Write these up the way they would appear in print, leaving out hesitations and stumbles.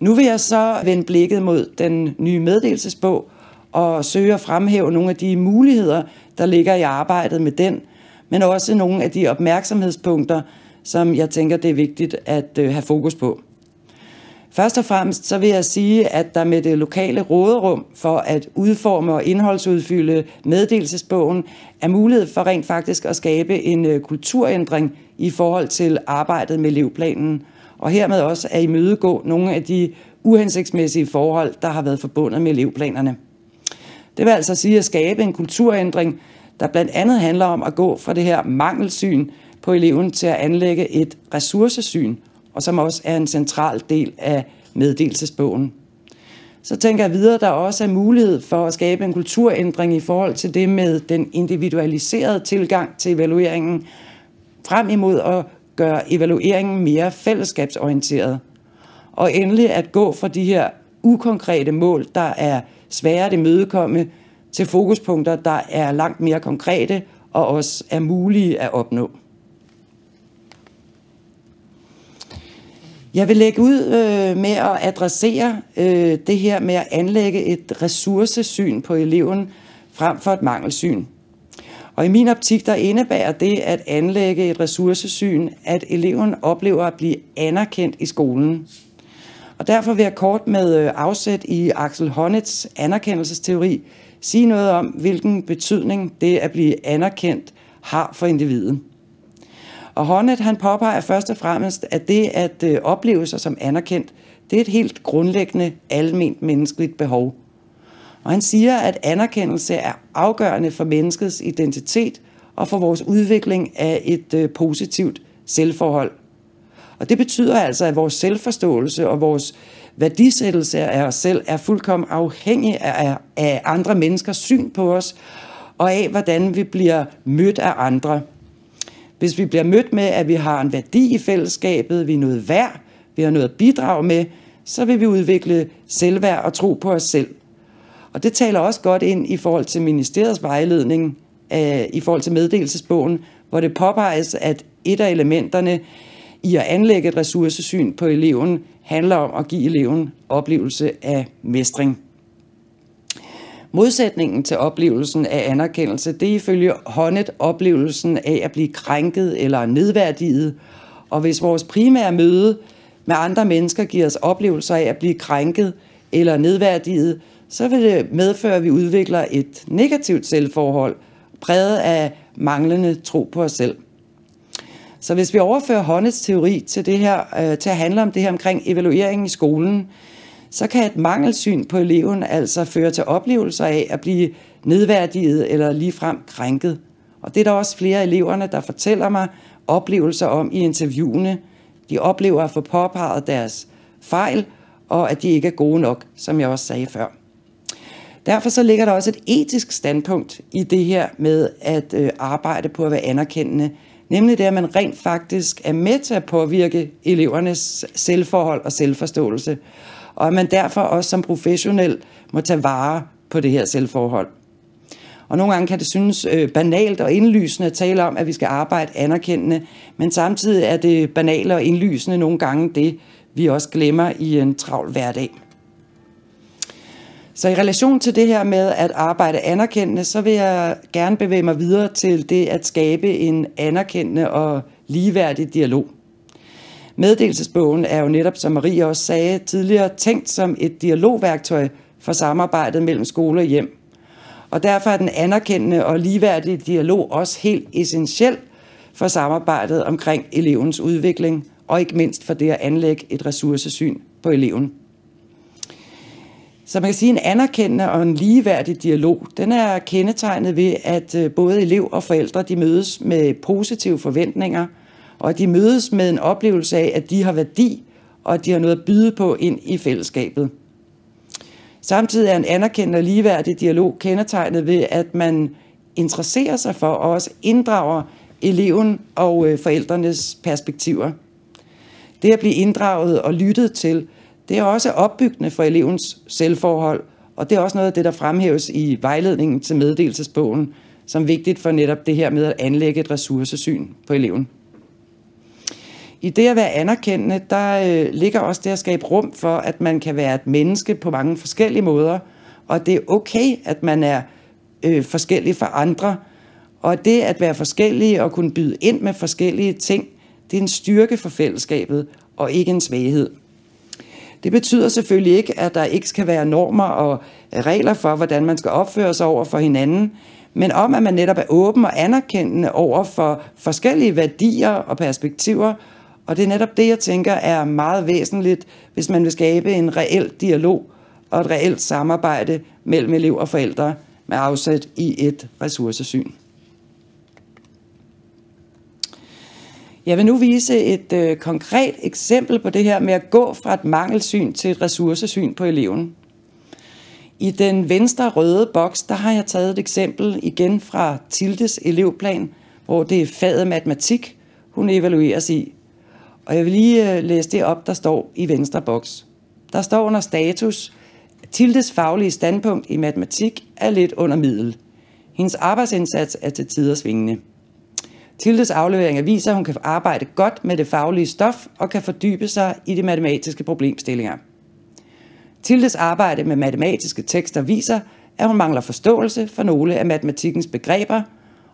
Nu vil jeg så vende blikket mod den nye meddelelsesbog og søge at fremhæve nogle af de muligheder, der ligger i arbejdet med den, men også nogle af de opmærksomhedspunkter, som jeg tænker, det er vigtigt at have fokus på. Først og fremmest så vil jeg sige, at der med det lokale råderum for at udforme og indholdsudfylde meddelelsesbogen er mulighed for rent faktisk at skabe en kulturændring i forhold til arbejdet med elevplanen, og hermed også at imødegå nogle af de uhensigtsmæssige forhold, der har været forbundet med elevplanerne. Det vil altså sige at skabe en kulturændring, der blandt andet handler om at gå fra det her mangelsyn på eleven til at anlægge et ressourcesyn, og som også er en central del af meddelelsesbogen. Så tænker jeg videre, at der også er mulighed for at skabe en kulturændring i forhold til det med den individualiserede tilgang til evalueringen, frem imod at gøre evalueringen mere fællesskabsorienteret. Og endelig at gå fra de her ukonkrete mål, der er svære at imødekomme, til fokuspunkter, der er langt mere konkrete og også er mulige at opnå. Jeg vil lægge ud med at adressere det her med at anlægge et ressourcesyn på eleven frem for et mangelsyn. Og i min optik, der indebærer det at anlægge et ressourcesyn, at eleven oplever at blive anerkendt i skolen. Og derfor vil jeg kort med afsæt i Axel Honneths anerkendelsesteori sige noget om, hvilken betydning det at blive anerkendt har for individet. Og Honneth han påpeger først og fremmest, at det at opleve sig som anerkendt, det er et helt grundlæggende alment menneskeligt behov. Og han siger, at anerkendelse er afgørende for menneskets identitet og for vores udvikling af et positivt selvforhold. Og det betyder altså, at vores selvforståelse og vores værdisættelse af os selv er fuldkommen afhængig af andre menneskers syn på os og af, hvordan vi bliver mødt af andre. Hvis vi bliver mødt med, at vi har en værdi i fællesskabet, vi er noget værd, vi har noget at bidrage med, så vil vi udvikle selvværd og tro på os selv. Og det taler også godt ind i forhold til ministeriets vejledning, i forhold til meddelelsesbogen, hvor det påpeges, at et af elementerne i at anlægge et ressourcesyn på eleven handler om at give eleven oplevelse af mestring. Modsætningen til oplevelsen af anerkendelse, det er ifølge Honneth oplevelsen af at blive krænket eller nedværdiget. Og hvis vores primære møde med andre mennesker giver os oplevelser af at blive krænket eller nedværdiget, så vil det medføre, at vi udvikler et negativt selvforhold, præget af manglende tro på os selv. Så hvis vi overfører Honneths teori til det her, til at handle om det her omkring evalueringen i skolen, så kan et mangelsyn på eleven altså føre til oplevelser af at blive nedværdiget eller ligefrem krænket. Og det er der også flere af eleverne, der fortæller mig oplevelser om i interviewene. De oplever at få påpeget deres fejl, og at de ikke er gode nok, som jeg også sagde før. Derfor så ligger der også et etisk standpunkt i det her med at arbejde på at være anerkendende, nemlig det, at man rent faktisk er med til at påvirke elevernes selvforhold og selvforståelse, og at man derfor også som professionel må tage vare på det her selvforhold. Og nogle gange kan det synes banalt og indlysende at tale om, at vi skal arbejde anerkendende, men samtidig er det banale og indlysende nogle gange det, vi også glemmer i en travl hverdag. Så i relation til det her med at arbejde anerkendende, så vil jeg gerne bevæge mig videre til det at skabe en anerkendende og ligeværdig dialog. Meddelelsesbogen er jo netop, som Marie også sagde tidligere, tænkt som et dialogværktøj for samarbejdet mellem skole og hjem. Og derfor er den anerkendende og ligeværdige dialog også helt essentiel for samarbejdet omkring elevens udvikling, og ikke mindst for det at anlægge et ressourcesyn på eleven. Så man kan sige, at en anerkendende og en ligeværdig dialog, den er kendetegnet ved, at både elev og forældre de mødes med positive forventninger, og at de mødes med en oplevelse af, at de har værdi, og at de har noget at byde på ind i fællesskabet. Samtidig er en anerkendende og ligeværdig dialog kendetegnet ved, at man interesserer sig for og også inddrager eleven og forældrenes perspektiver. Det at blive inddraget og lyttet til, det er også opbyggende for elevens selvforhold, og det er også noget af det, der fremhæves i vejledningen til meddelelsesbogen, som vigtigt for netop det her med at anlægge et ressourcesyn på eleven. I det at være anerkendende, der ligger også det at skabe rum for, at man kan være et menneske på mange forskellige måder, og det er okay, at man er forskellig fra andre, og det at være forskellige og kunne byde ind med forskellige ting, det er en styrke for fællesskabet og ikke en svaghed. Det betyder selvfølgelig ikke, at der ikke skal være normer og regler for, hvordan man skal opføre sig over for hinanden, men om at man netop er åben og anerkendende over for forskellige værdier og perspektiver, og det er netop det, jeg tænker er meget væsentligt, hvis man vil skabe en reel dialog og et reelt samarbejde mellem elev og forældre med afsæt i et ressourcesyn. Jeg vil nu vise et konkret eksempel på det her med at gå fra et mangelsyn til et ressourcesyn på eleven. I den venstre røde boks, der har jeg taget et eksempel igen fra Tildes elevplan, hvor det er faget matematik, hun evalueres i. Og jeg vil lige læse det op, der står i venstre boks. Der står under status: Tildes faglige standpunkt i matematik er lidt under middel. Hendes arbejdsindsats er til tider svingende. Tildes afleveringer viser, at hun kan arbejde godt med det faglige stof og kan fordybe sig i de matematiske problemstillinger. Tildes arbejde med matematiske tekster viser, at hun mangler forståelse for nogle af matematikkens begreber,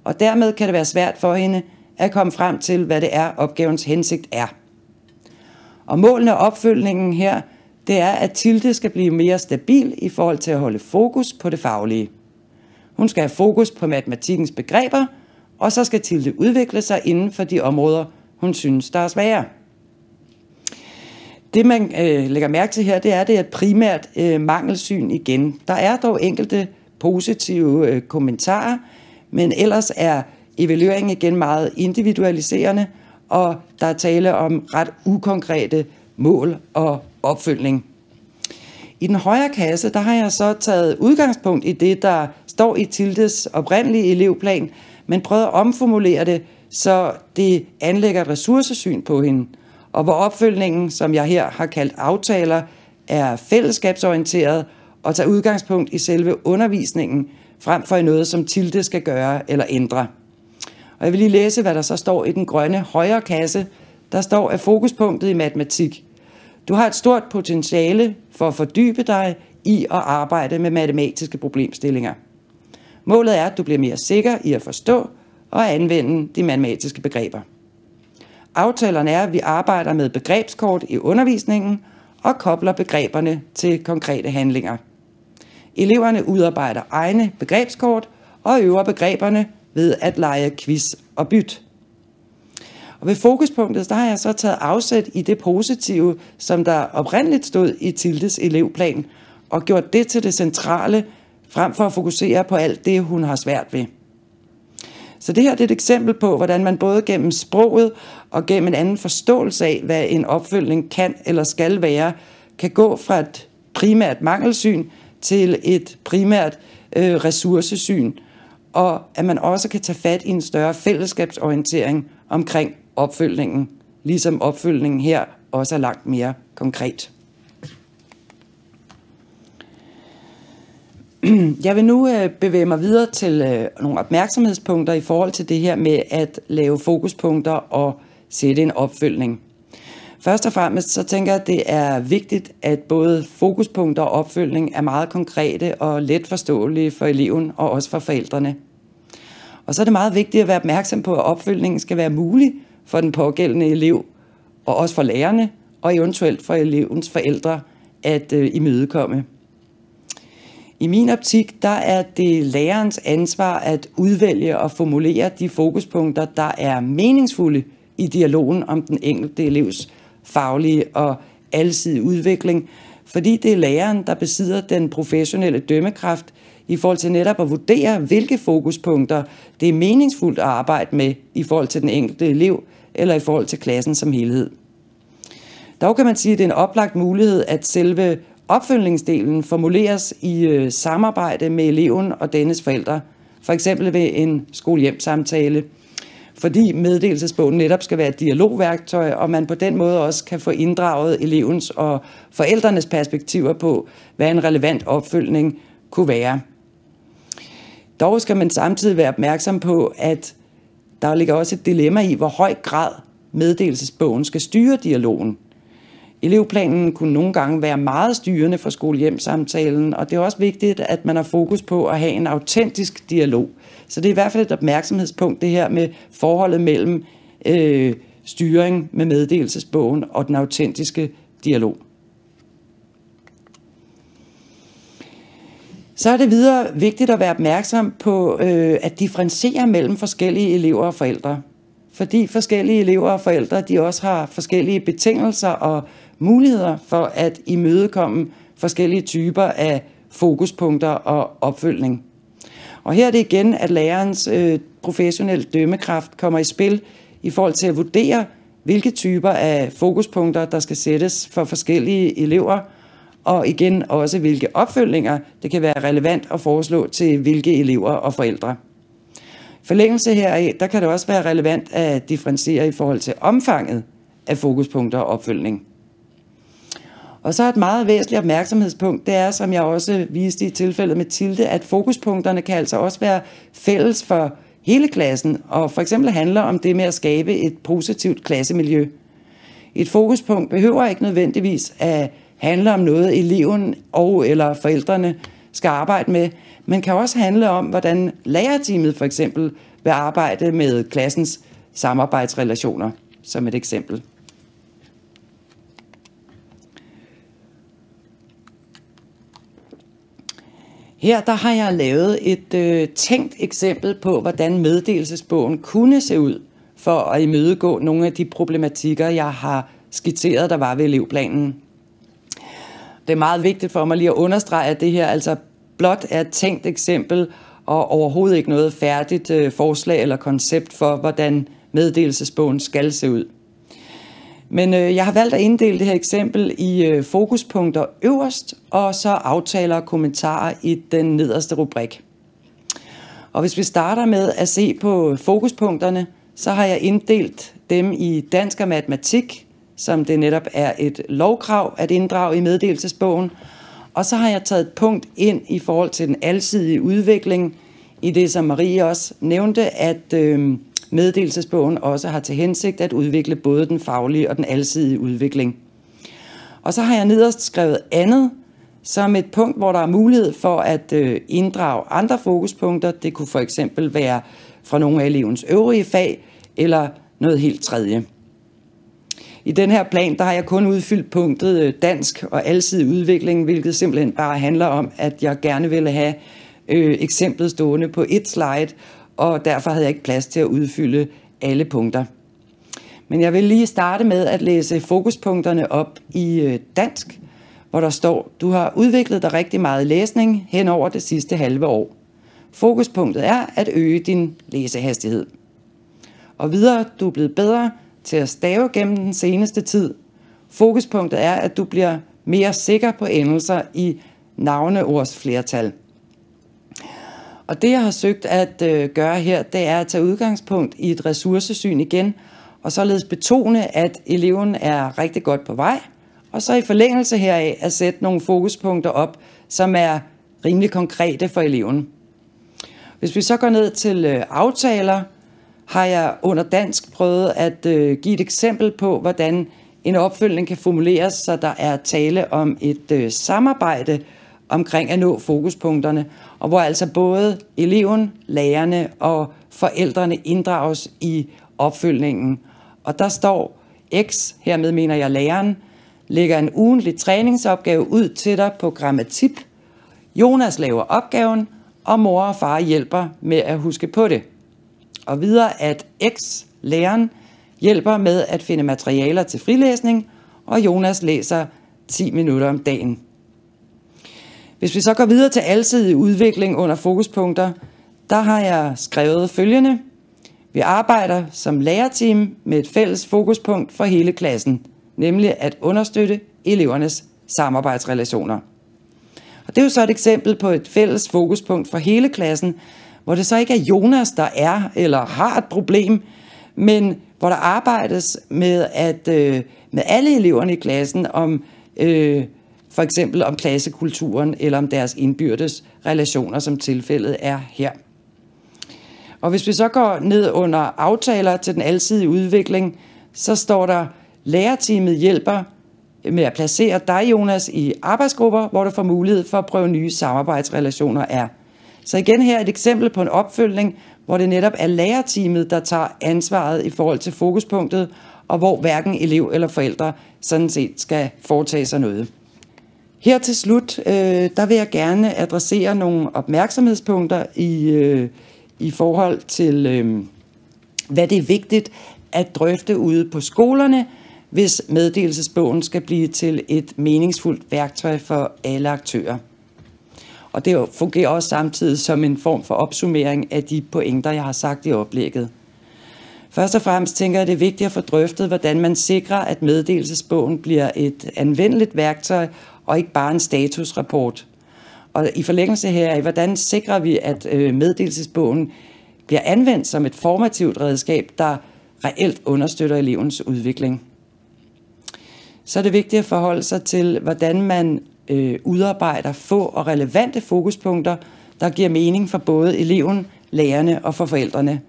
og dermed kan det være svært for hende at komme frem til, hvad det er, opgavens hensigt er. Og målene og opfølgningen her, det er, at Tilde skal blive mere stabil i forhold til at holde fokus på det faglige. Hun skal have fokus på matematikkens begreber, og så skal Tilde udvikle sig inden for de områder, hun synes, der er svære. Det, man lægger mærke til her, det er et primært mangelsyn igen. Der er dog enkelte positive kommentarer, men ellers er evalueringen igen meget individualiserende, og der er tale om ret ukonkrete mål og opfølgning. I den højre kasse, der har jeg så taget udgangspunkt i det, der står i Tildes oprindelige elevplan, men prøvet at omformulere det, så det anlægger et ressourcesyn på hende, og hvor opfølgningen, som jeg her har kaldt aftaler, er fællesskabsorienteret og tager udgangspunkt i selve undervisningen, frem for i noget, som Tilde skal gøre eller ændre. Og jeg vil lige læse, hvad der så står i den grønne højre kasse. Der står, at fokuspunktet i matematik: Du har et stort potentiale for at fordybe dig i at arbejde med matematiske problemstillinger. Målet er, at du bliver mere sikker i at forstå og anvende de matematiske begreber. Aftalerne er, at vi arbejder med begrebskort i undervisningen og kobler begreberne til konkrete handlinger. Eleverne udarbejder egne begrebskort og øver begreberne ved at lege quiz og byt. Og ved fokuspunktet, der har jeg så taget afsæt i det positive, som der oprindeligt stod i Tildes elevplan, og gjort det til det centrale, frem for at fokusere på alt det, hun har svært ved. Så det her det er et eksempel på, hvordan man både gennem sproget og gennem en anden forståelse af, hvad en opfølgning kan eller skal være, kan gå fra et primært mangelsyn til et primært ressourcesyn, og at man også kan tage fat i en større fællesskabsorientering omkring opfølgningen, ligesom opfølgningen her også er langt mere konkret. Jeg vil nu bevæge mig videre til nogle opmærksomhedspunkter i forhold til det her med at lave fokuspunkter og sætte en opfølgning. Først og fremmest så tænker jeg, at det er vigtigt, at både fokuspunkter og opfølgning er meget konkrete og let forståelige for eleven og også for forældrene. Og så er det meget vigtigt at være opmærksom på, at opfølgningen skal være mulig for den pågældende elev, og også for lærerne, og eventuelt for elevens forældre at imødekomme. I min optik, der er det lærerens ansvar at udvælge og formulere de fokuspunkter, der er meningsfulde i dialogen om den enkelte elevs faglige og alsidige udvikling, fordi det er læreren, der besidder den professionelle dømmekraft i forhold til netop at vurdere, hvilke fokuspunkter det er meningsfuldt at arbejde med i forhold til den enkelte elev eller i forhold til klassen som helhed. Dog kan man sige, at det er en oplagt mulighed, at selve opfølgningsdelen formuleres i samarbejde med eleven og dennes forældre, for eksempel ved en skole-hjem-samtale, fordi meddelelsesbogen netop skal være et dialogværktøj, og man på den måde også kan få inddraget elevens og forældrenes perspektiver på, hvad en relevant opfølgning kunne være. Dog skal man samtidig være opmærksom på, at der ligger også et dilemma i, hvor høj grad meddelelsesbogen skal styre dialogen. Elevplanen kunne nogle gange være meget styrende for skole-hjem-samtalen, og det er også vigtigt, at man har fokus på at have en autentisk dialog. Så det er i hvert fald et opmærksomhedspunkt, det her med forholdet mellem styring med meddelelsesbogen og den autentiske dialog. Så er det videre vigtigt at være opmærksom på at differentiere mellem forskellige elever og forældre. Fordi forskellige elever og forældre, de også har forskellige betingelser og muligheder for at imødekomme forskellige typer af fokuspunkter og opfølgning. Og her er det igen, at lærerens professionelle dømmekraft kommer i spil i forhold til at vurdere, hvilke typer af fokuspunkter, der skal sættes for forskellige elever, og igen også hvilke opfølgninger det kan være relevant at foreslå til hvilke elever og forældre. Forlængelse heraf, der kan det også være relevant at differentiere i forhold til omfanget af fokuspunkter og opfølgning. Og så et meget væsentligt opmærksomhedspunkt, det er, som jeg også viste i tilfældet med Tilde, at fokuspunkterne kan altså også være fælles for hele klassen, og for eksempel handler om det med at skabe et positivt klassemiljø. Et fokuspunkt behøver ikke nødvendigvis at handle om noget, eleven og eller forældrene skal arbejde med, men kan også handle om, hvordan lærerteamet for eksempel vil arbejde med klassens samarbejdsrelationer, som et eksempel. Her der har jeg lavet et tænkt eksempel på, hvordan meddelelsesbogen kunne se ud for at imødegå nogle af de problematikker, jeg har skitseret, der var ved elevplanen. Det er meget vigtigt for mig lige at understrege, at det her altså blot er et tænkt eksempel og overhovedet ikke noget færdigt forslag eller koncept for, hvordan meddelelsesbogen skal se ud. Men jeg har valgt at inddele det her eksempel i fokuspunkter øverst, og så aftaler og kommentarer i den nederste rubrik. Og hvis vi starter med at se på fokuspunkterne, så har jeg inddelt dem i dansk og matematik, som det netop er et lovkrav at inddrage i meddelelsesbogen. Og så har jeg taget et punkt ind i forhold til den alsidige udvikling, i det som Marie også nævnte, at meddelelsesbogen også har til hensigt at udvikle både den faglige og den alsidige udvikling. Og så har jeg nederst skrevet andet, som et punkt, hvor der er mulighed for at inddrage andre fokuspunkter. Det kunne for eksempel være fra nogle af elevens øvrige fag, eller noget helt tredje. I den her plan, der har jeg kun udfyldt punktet dansk og alsidig udvikling, hvilket simpelthen bare handler om, at jeg gerne ville have eksemplet stående på et slide, og derfor havde jeg ikke plads til at udfylde alle punkter. Men jeg vil lige starte med at læse fokuspunkterne op i dansk, hvor der står, du har udviklet dig rigtig meget læsning hen over det sidste halve år. Fokuspunktet er at øge din læsehastighed. Og videre, du er blevet bedre til at stave gennem den seneste tid. Fokuspunktet er, at du bliver mere sikker på endelser i navneords flertal. Og det, jeg har søgt at gøre her, det er at tage udgangspunkt i et ressourcesyn igen, og således betone, at eleven er rigtig godt på vej, og så i forlængelse heraf at sætte nogle fokuspunkter op, som er rimelig konkrete for eleven. Hvis vi så går ned til aftaler, har jeg under dansk prøvet at give et eksempel på, hvordan en opfølgning kan formuleres, så der er tale om et samarbejde omkring at nå fokuspunkterne, og hvor altså både eleven, lærerne og forældrene inddrages i opfølgningen. Og der står X, hermed mener jeg læreren, lægger en ugentlig træningsopgave ud til dig på grammatip. Jonas laver opgaven, og mor og far hjælper med at huske på det. Og videre at X, læreren, hjælper med at finde materialer til frilæsning, og Jonas læser 10 minutter om dagen. Hvis vi så går videre til alsidig udvikling under fokuspunkter, der har jeg skrevet følgende. Vi arbejder som lærerteam med et fælles fokuspunkt for hele klassen, nemlig at understøtte elevernes samarbejdsrelationer. Og det er jo så et eksempel på et fælles fokuspunkt for hele klassen, hvor det så ikke er Jonas, der er eller har et problem, men hvor der arbejdes med alle eleverne i klassen om for eksempel om klassekulturen eller om deres indbyrdes relationer, som tilfældet er her. Og hvis vi så går ned under aftaler til den alsidige udvikling, så står der, lærerteamet hjælper med at placere dig, Jonas, i arbejdsgrupper, hvor du får mulighed for at prøve nye samarbejdsrelationer er. Så igen her et eksempel på en opfølgning, hvor det netop er lærerteamet, der tager ansvaret i forhold til fokuspunktet, og hvor hverken elev eller forældre sådan set skal foretage sig noget. Her til slut, der vil jeg gerne adressere nogle opmærksomhedspunkter i forhold til, hvad det er vigtigt at drøfte ude på skolerne, hvis meddelelsesbogen skal blive til et meningsfuldt værktøj for alle aktører. Og det fungerer også samtidig som en form for opsummering af de pointer, jeg har sagt i oplægget. Først og fremmest tænker jeg, at det er vigtigt at få drøftet, hvordan man sikrer, at meddelelsesbogen bliver et anvendeligt værktøj, og ikke bare en statusrapport. Og i forlængelse heraf, hvordan sikrer vi, at meddelelsesbogen bliver anvendt som et formativt redskab, der reelt understøtter elevens udvikling. Så er det vigtigt at forholde sig til, hvordan man udarbejder få og relevante fokuspunkter, der giver mening for både eleven, lærerne og for forældrene.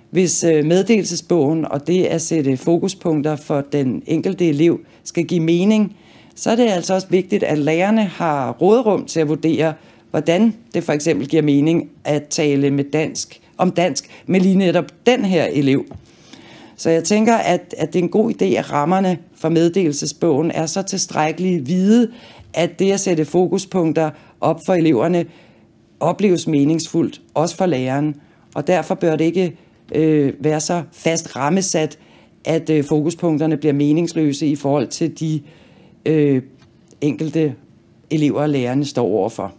Hvis meddelelsesbogen og det at sætte fokuspunkter for den enkelte elev skal give mening, så er det altså også vigtigt, at lærerne har råderum til at vurdere, hvordan det for eksempel giver mening at tale om dansk med lige netop den her elev. Så jeg tænker, at det er en god idé, at rammerne for meddelelsesbogen er så tilstrækkeligt hvide, at det at sætte fokuspunkter op for eleverne opleves meningsfuldt, også for læreren. Og derfor bør det ikke være så fast rammesat, at fokuspunkterne bliver meningsløse i forhold til de enkelte elever og lærerne står overfor.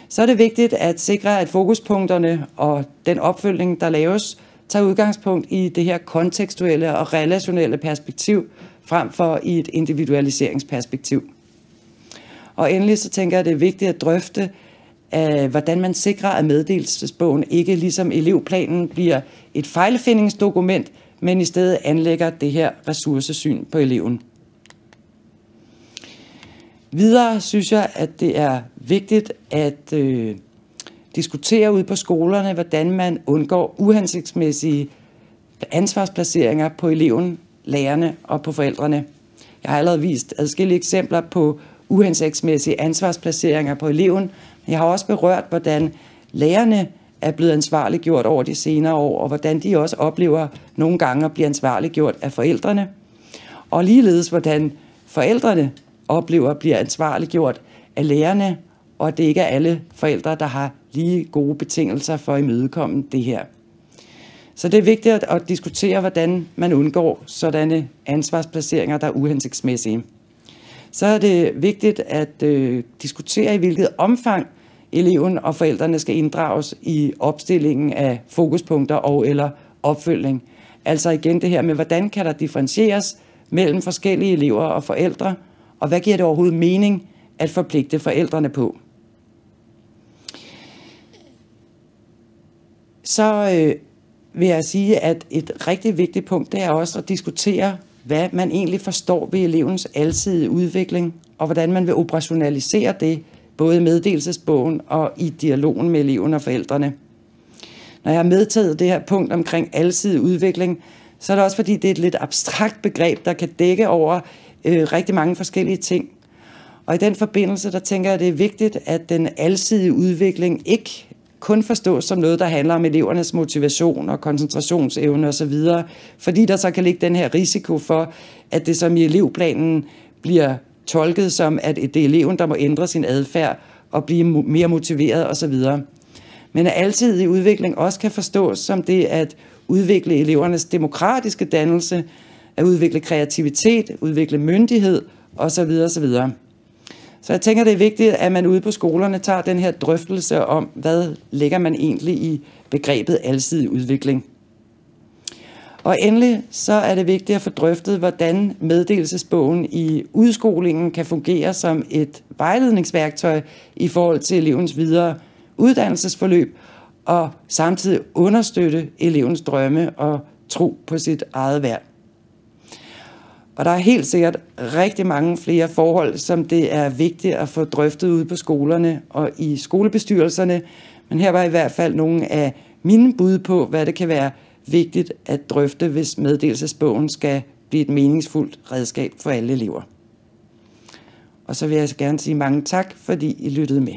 Så er det vigtigt at sikre, at fokuspunkterne og den opfølgning, der laves, tager udgangspunkt i det her kontekstuelle og relationelle perspektiv, frem for i et individualiseringsperspektiv. Og endelig så tænker jeg, at det er vigtigt at drøfte, hvordan man sikrer, at meddelelsesbogen ikke ligesom elevplanen bliver et fejlfindingsdokument, men i stedet anlægger det her ressourcesyn på eleven. Videre synes jeg, at det er vigtigt at diskutere ude på skolerne, hvordan man undgår uhensigtsmæssige ansvarsplaceringer på eleven, lærerne og på forældrene. Jeg har allerede vist adskillige eksempler på uhensigtsmæssige ansvarsplaceringer på eleven. Jeg har også berørt, hvordan lærerne er blevet ansvarliggjort over de senere år, og hvordan de også oplever nogle gange at blive ansvarliggjort af forældrene. Og ligeledes, hvordan forældrene oplever at blive ansvarliggjort af lærerne, og det ikke er alle forældre, der har lige gode betingelser for at imødekomme det her. Så det er vigtigt at diskutere, hvordan man undgår sådanne ansvarsplaceringer, der er uhensigtsmæssige. Så er det vigtigt at diskutere, i hvilket omfang eleven og forældrene skal inddrages i opstillingen af fokuspunkter og eller opfølgning. Altså igen det her med, hvordan kan der differentieres mellem forskellige elever og forældre, og hvad giver det overhovedet mening at forpligte forældrene på. Så vil jeg sige, at et rigtig vigtigt punkt, det er også at diskutere, hvad man egentlig forstår ved elevens alsidige udvikling, og hvordan man vil operationalisere det, både i meddelelsesbogen og i dialogen med eleven og forældrene. Når jeg har medtaget det her punkt omkring alsidig udvikling, så er det også fordi, det er et lidt abstrakt begreb, der kan dække over rigtig mange forskellige ting. Og i den forbindelse, der tænker jeg, at det er vigtigt, at den alsidige udvikling ikke kun forstås som noget, der handler om elevernes motivation og koncentrationsevne osv., fordi der så kan ligge den her risiko for, at det som i elevplanen bliver tolket som, at det er eleven, der må ændre sin adfærd og blive mere motiveret osv. Men at alsidig udvikling også kan forstås som det at udvikle elevernes demokratiske dannelse, at udvikle kreativitet, udvikle myndighed osv. osv. Så jeg tænker, det er vigtigt, at man ude på skolerne tager den her drøftelse om, hvad lægger man egentlig i begrebet alsidig udvikling. Og endelig så er det vigtigt at få drøftet, hvordan meddelelsesbogen i udskolingen kan fungere som et vejledningsværktøj i forhold til elevens videre uddannelsesforløb, og samtidig understøtte elevens drømme og tro på sit eget værd. Og der er helt sikkert rigtig mange flere forhold, som det er vigtigt at få drøftet ude på skolerne og i skolebestyrelserne. Men her var i hvert fald nogle af mine bud på, hvad det kan være vigtigt at drøfte, hvis meddelelsesbogen skal blive et meningsfuldt redskab for alle elever. Og så vil jeg gerne sige mange tak, fordi I lyttede med.